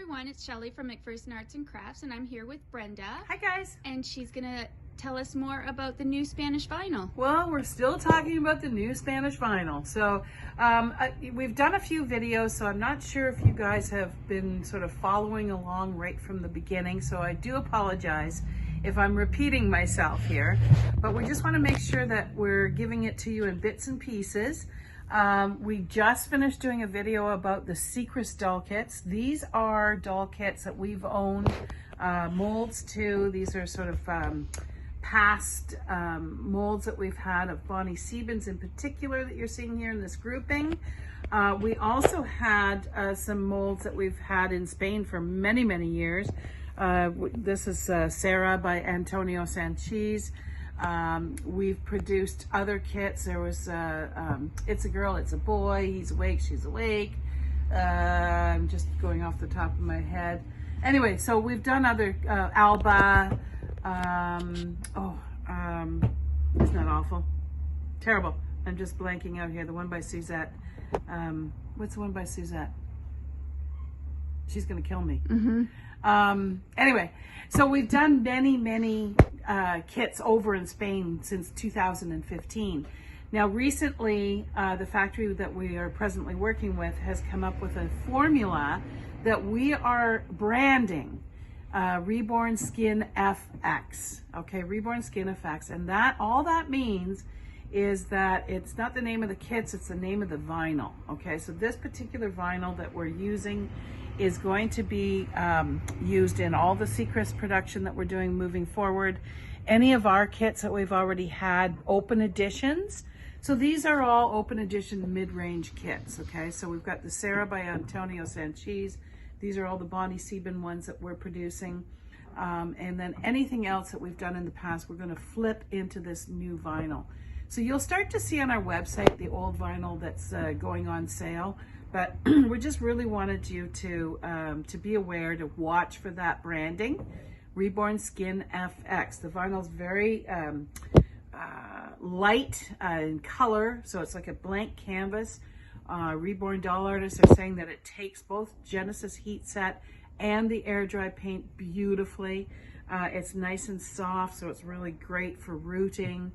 everyone, it's Shelly from McPherson Arts and Crafts, and I'm here with Brenda. Hi guys. And she's gonna tell us more about the new Spanish vinyl. Well, we're still talking about the new Spanish vinyl. So we've done a few videos, so I'm not sure if you guys have been sort of following along right from the beginning. So I do apologize if I'm repeating myself here, but we just want to make sure that we're giving it to you in bits and pieces. We just finished doing a video about the Secret doll kits. These are doll kits that we've owned molds to. These are sort of past molds that we've had of Bonnie Siebens in particular that you're seeing here in this grouping. We also had some molds that we've had in Spain for many, many years. This is Sarah by Antonio Sanchez. We've produced other kits. There was It's a Girl, It's a Boy, He's Awake, She's Awake. I'm just going off the top of my head. Anyway, so we've done other Alba. Isn't that awful? Terrible. I'm just blanking out here. The one by Suzette. What's the one by Suzette? She's gonna kill me. Anyway, so we've done many kits over in Spain since 2015. Now recently, the factory that we are presently working with has come up with a formula that we are branding RebornFXSkin FX. Okay, RebornFXSkin FX, and all that means is that it's not the name of the kits, it's the name of the vinyl. Okay, so this particular vinyl that we're using is going to be used in all the Seacrest production that we're doing moving forward. Any of our kits that we've already had open editions. So these are all open edition mid-range kits, okay? So we've got the Sarah by Antonio Sanchez. These are all the Bonnie Sieben ones that we're producing. And then anything else that we've done in the past, we're gonna flip into this new vinyl. So you'll start to see on our website the old vinyl that's going on sale. But we just really wanted you to be aware, to watch for that branding, RebornFXSkin FX. The vinyl's very light in color, so it's like a blank canvas. Reborn doll artists are saying that it takes both Genesis heat set and the air dry paint beautifully. It's nice and soft, so it's really great for rooting.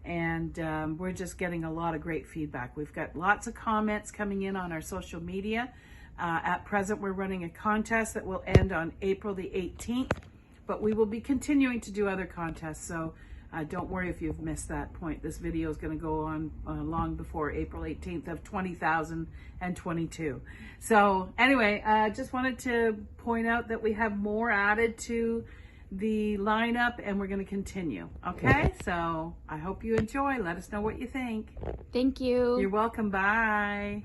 And we're just getting a lot of great feedback. We've got lots of comments coming in on our social media. At present, we're running a contest that will end on April the 18th, but we will be continuing to do other contests. So don't worry if you've missed that point. This video is going to go on long before April 18th of 2022. So anyway, just wanted to point out that we have more added to the lineup and we're going to continue. Okay, so I hope you enjoy. Let us know what you think. Thank you. You're welcome. Bye.